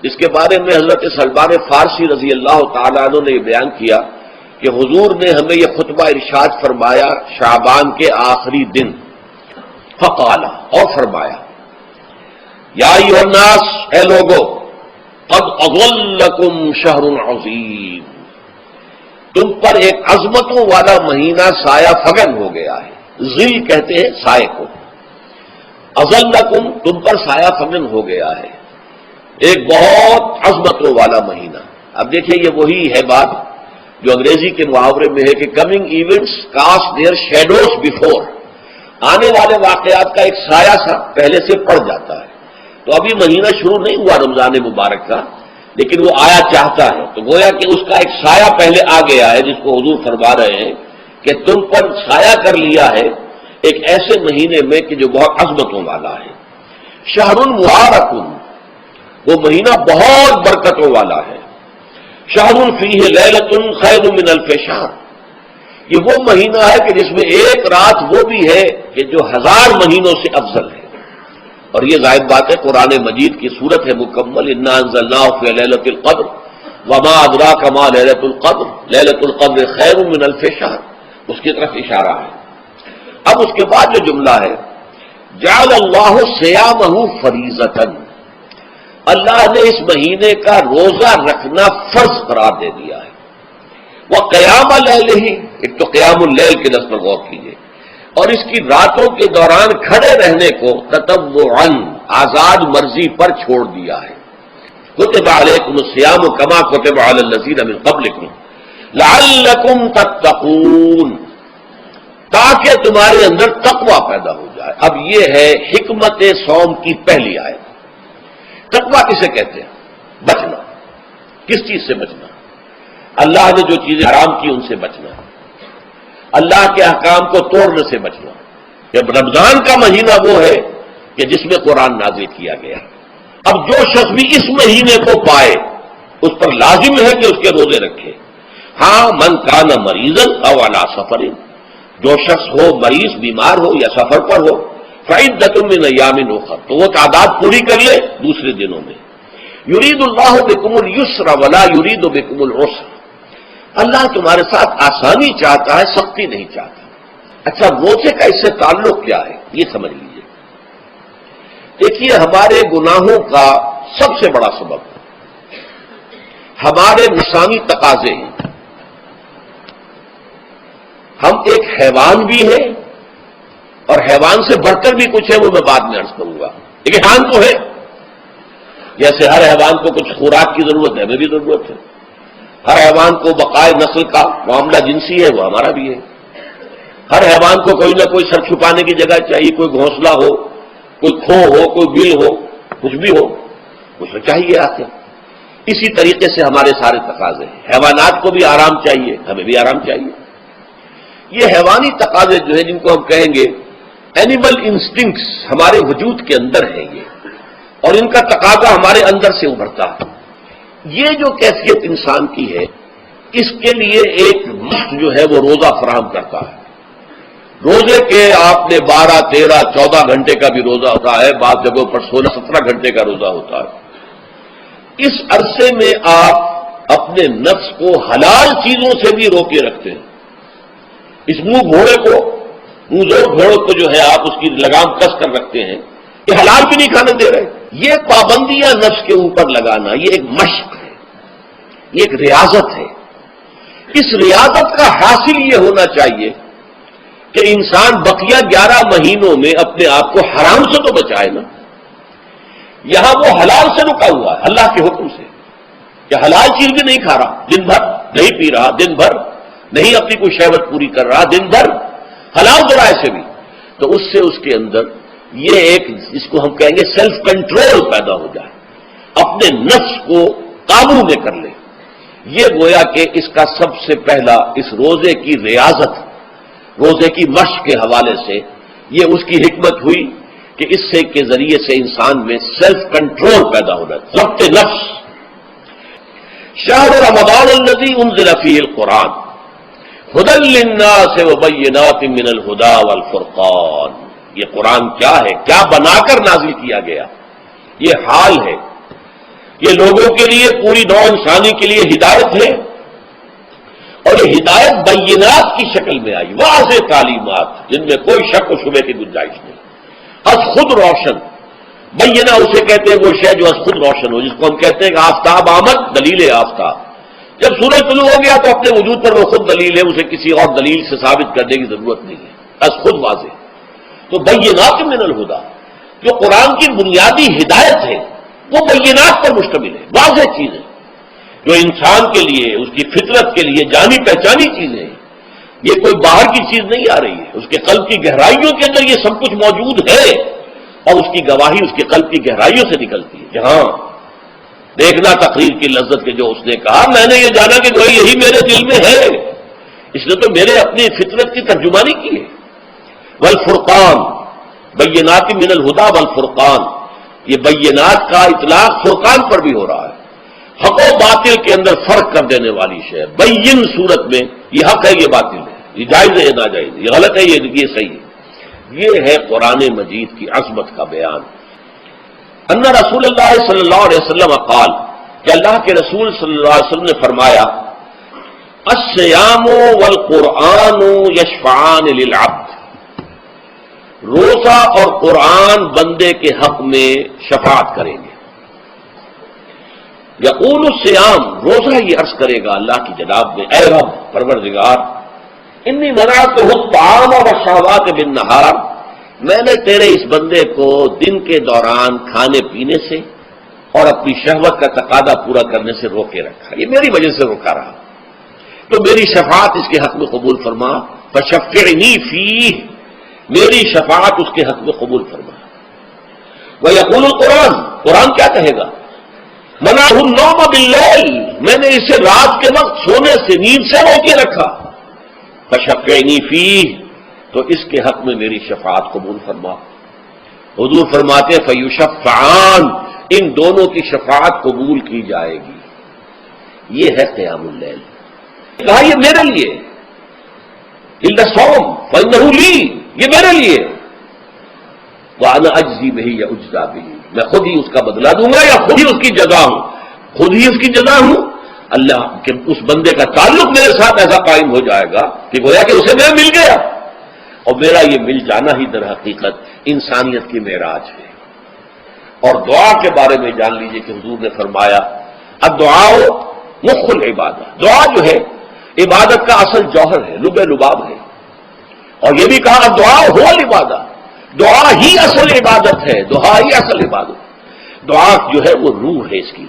اس کے بارے میں حضرت سلمان فارسی رضی اللہ تعالیٰ عنہ نے یہ بیان کیا کہ حضور نے ہمیں یہ خطبہ ارشاد فرمایا شعبان کے آخری دن، فقال، اور فرمایا یا ایھا الناس، اے لوگو، قد اظلکم شہر عظیم، تم پر ایک عظمتوں والا مہینہ سایہ فگن ہو گیا ہے۔ ظل کہتے ہیں سائے کو، اظلکم تم پر سایہ فگن ہو گیا ہے، ایک بہت عظمتوں والا مہینہ۔ اب دیکھیں یہ وہی ہے بات جو انگریزی کے محاورے میں ہے کہ coming events cast their shadows before, آنے والے واقعات کا ایک سایہ سا پہلے سے پڑ جاتا ہے۔ تو ابھی مہینہ شروع نہیں ہوا رمضان مبارک کا، لیکن وہ آیا چاہتا ہے، تو گویا کہ اس کا ایک سایہ پہلے آ گیا ہے، جس کو حضور فرما رہے ہیں کہ تم پر سایہ کر لیا ہے ایک ایسے مہینے میں کہ جو بہت عظمتوں والا ہے۔ شہر مبارک، وہ مہینہ بہت برکتوں والا ہے۔ شہر فیہ لیلۃ خیر من الف شہر، یہ وہ مہینہ ہے کہ جس میں ایک رات وہ بھی ہے کہ جو 1000 مہینوں سے افضل ہے۔ اور یہ ظاہر بات ہے قرآن مجید کی صورت ہے مکمل، انا انزلناہ فی لیلۃ القدر وما ادراک ما لیلۃ القدر لیلۃ القدر خیر من الف شہر، اس کی طرف اشارہ ہے۔ اب اس کے بعد جو جملہ ہے جعل اللہ صیامہ فریضۃ، اللہ نے اس مہینے کا روزہ رکھنا فرض قرار دے دیا ہے۔ وہ قیام اللیلہ، ایک تو قیام اللیل کے لفظ پر غور کیجیے، اور اس کی راتوں کے دوران کھڑے رہنے کو تطوعاً آزاد مرضی پر چھوڑ دیا ہے۔ کتب علیکم الصیام کما کتب علی الذین من قبلکم لعلکم تتقون، تاکہ تمہارے اندر تقوی پیدا ہو جائے۔ اب یہ ہے حکمت صوم کی پہلی آیت۔ تقوی کسے کہتے ہیں؟ بچنا۔ کس چیز سے بچنا؟ اللہ نے جو چیزیں حرام کی ان سے بچنا، اللہ کے احکام کو توڑنے سے بچنا۔ جب رمضان کا مہینہ وہ ہے کہ جس میں قرآن نازل کیا گیا، اب جو شخص بھی اس مہینے کو پائے اس پر لازم ہے کہ اس کے روزے رکھے۔ ہاں، من کان مریضا او علی سفر، جو شخص ہو مریض، بیمار ہو یا سفر پر ہو، فعدۃ من ایام اخر، تو وہ تعداد پوری کر لے دوسرے دنوں میں۔ یرید اللہ بکم اليسر ولا یرید بکم العسر، اللہ تمہارے ساتھ آسانی چاہتا ہے، سختی نہیں چاہتا۔ اچھا، روزے کا اس سے تعلق کیا ہے یہ سمجھ لیجیے۔ دیکھیے، ہمارے گناہوں کا سب سے بڑا سبب ہمارے نفسانی تقاضے ہیں۔ ہم ایک حیوان بھی ہیں، اور حیوان سے بڑھ کر بھی کچھ ہے، وہ میں بعد میں عرض کروں گا، لیکن حیوان تو ہے۔ جیسے ہر حیوان کو کچھ خوراک کی ضرورت ہے، ہمیں بھی ضرورت ہے۔ ہر حیوان کو بقائے نسل کا معاملہ جنسی ہے، وہ ہمارا بھی ہے۔ ہر حیوان کو کوئی نہ کوئی سر چھپانے کی جگہ چاہیے، کوئی گھونسلہ ہو، کوئی کھو ہو، کوئی بل ہو، کچھ بھی ہو، کچھ چاہیے آتے۔ اسی طریقے سے ہمارے سارے تقاضے ہیں۔ حیوانات کو بھی آرام چاہیے، ہمیں بھی آرام چاہیے۔ یہ حیوانی تقاضے جو ہیں، جن کو ہم کہیں گے اینیمل انسٹنکٹس، ہمارے وجود کے اندر ہیں یہ، اور ان کا تقاضا ہمارے اندر سے ابھرتا ہے۔ یہ جو کیفیت انسان کی ہے، اس کے لیے ایک مشق جو ہے وہ روزہ فراہم کرتا ہے۔ روزے کے آپ نے 12، 13، 14 گھنٹے کا بھی روزہ ہوتا ہے، بعض جگہوں پر 16، 17 گھنٹے کا روزہ ہوتا ہے۔ اس عرصے میں آپ اپنے نفس کو حلال چیزوں سے بھی روکے رکھتے ہیں۔ اس منہ گھوڑے کو جو ہے آپ اس کی لگام کس کر رکھتے ہیں، یہ حلال بھی نہیں کھانے دے رہے۔ یہ پابندیاں نفس کے اوپر لگانا، یہ ایک مشق ہے، یہ ایک ریاضت ہے۔ اس ریاضت کا حاصل یہ ہونا چاہیے کہ انسان بقیہ 11 مہینوں میں اپنے آپ کو حرام سے تو بچائے نا۔ یہاں وہ حلال سے رکا ہوا ہے اللہ کے حکم سے، کہ حلال چیز بھی نہیں کھا رہا، دن بھر نہیں پی رہا، دن بھر نہیں اپنی کوئی شہوت پوری کر رہا، دن بھر حلال ذرائع سے بھی، تو اس سے اس کے اندر یہ ایک، اس کو ہم کہیں گے سیلف کنٹرول پیدا ہو جائے، اپنے نفس کو قابو میں کر لے۔ یہ گویا کہ اس کا سب سے پہلا اس روزے کی ریاضت، روزے کی مشق کے حوالے سے یہ اس کی حکمت ہوئی کہ اس سے کے ذریعے سے انسان میں سیلف کنٹرول پیدا ہونا، ضبط نفس۔ شہر رمضان الذی انزل فیہ القرآن ھدی للناس وبینات من الھدی والفرقان، یہ قرآن کیا ہے، کیا بنا کر نازل کیا گیا؟ یہ حال ہے یہ لوگوں کے لیے، پوری نوع انسانی کے لیے ہدایت ہے، اور یہ ہدایت بینات کی شکل میں آئی، واضح تعلیمات جن میں کوئی شک و شبہ کی گنجائش نہیں، از خود روشن۔ بینہ اسے کہتے ہیں وہ شے جو از خود روشن ہو، جس کو ہم کہتے ہیں کہ آفتاب آمد، دلیل آفتاب۔ جب سورج طلوع ہو گیا تو اپنے وجود پر وہ خود دلیل ہے، اسے کسی اور دلیل سے ثابت کرنے کی ضرورت نہیں ہے، از خود واضح۔ تو بینات من الہدیٰ، جو قرآن کی بنیادی ہدایت ہے وہ بینات پر مشتمل ہے، واضح چیز ہے، جو انسان کے لیے، اس کی فطرت کے لیے جانی پہچانی چیزیں ہیں۔ یہ کوئی باہر کی چیز نہیں آ رہی ہے، اس کے قلب کی گہرائیوں کے اندر یہ سب کچھ موجود ہے، اور اس کی گواہی اس کے قلب کی گہرائیوں سے نکلتی ہے۔ جہاں دیکھنا تقریر کی لذت کے جو اس نے کہا، میں نے یہ جانا کہ کوئی یہی میرے دل میں ہے، اس نے تو میرے اپنی فطرت کی ترجمانی کی ہے۔ والفرقان، بینات من الہدیٰ والفرقان، یہ بینات کا اطلاق فرقان پر بھی ہو رہا ہے، حق و باطل کے اندر فرق کر دینے والی شے۔ بین صورت میں یہ حق ہے، یہ باطل ہے، یہ جائز ہے، یہ ناجائز ہے، یہ غلط ہے، یہ صحیح ہے۔ یہ ہے قرآن مجید کی عظمت کا بیان۔ ان رسول اللہ صلی اللہ علیہ وسلم قال، کہ اللہ کے رسول صلی اللہ علیہ وسلم نے فرمایا، الصیام والقرآن یشفعان للعبد، روزہ اور قرآن بندے کے حق میں شفاعت کریں گے۔ یقول الصیام، روزہ یہ عرض کرے گا اللہ کی جناب میں، اے رب پروردگار، انی منعتہ الطعام والشہوات بالنہار، میں نے تیرے اس بندے کو دن کے دوران کھانے پینے سے اور اپنی شہوت کا تقاضا پورا کرنے سے روکے رکھا، یہ میری وجہ سے روکا رہا، تو میری شفاعت اس کے حق میں قبول فرما، فشفعنی فیہ، میری شفاعت اس کے حق میں قبول فرما۔ ویقول القرآن، قرآن کیا کہے گا، منعہ النوم باللیل، میں نے اسے رات کے وقت سونے سے، نیند سے روکے رکھا، فشفعنی فیہ، تو اس کے حق میں میری شفاعت قبول فرما۔ حضور فرماتے ہیں فیشفعان، ان دونوں کی شفاعت قبول کی جائے گی۔ یہ ہے قیام اللیل۔ کہا یہ میرے لیے، الا الصوم فانہ لی، یہ میرے لیے، وانا اجزی بہ یا اجزا بہ، میں خود ہی اس کا بدلہ دوں گا یا خود ہی اس کی جزا ہوں، خود ہی اس کی جزا ہوں۔ اللہ کے اس بندے کا تعلق میرے ساتھ ایسا قائم ہو جائے گا کہ گویا کہ اسے میں مل گیا، اور میرا یہ مل جانا ہی در حقیقت انسانیت کی معراج ہے۔ اور دعا کے بارے میں جان لیجئے کہ حضور نے فرمایا الدعاء مخ العبادہ، دعا جو ہے عبادت کا اصل جوہر ہے، لب لباب ہے، اور یہ بھی کہا الدعاء هو العبادہ، دعا ہی اصل عبادت ہے، دعا ہی اصل عبادت، دعا جو ہے وہ روح ہے اس کی۔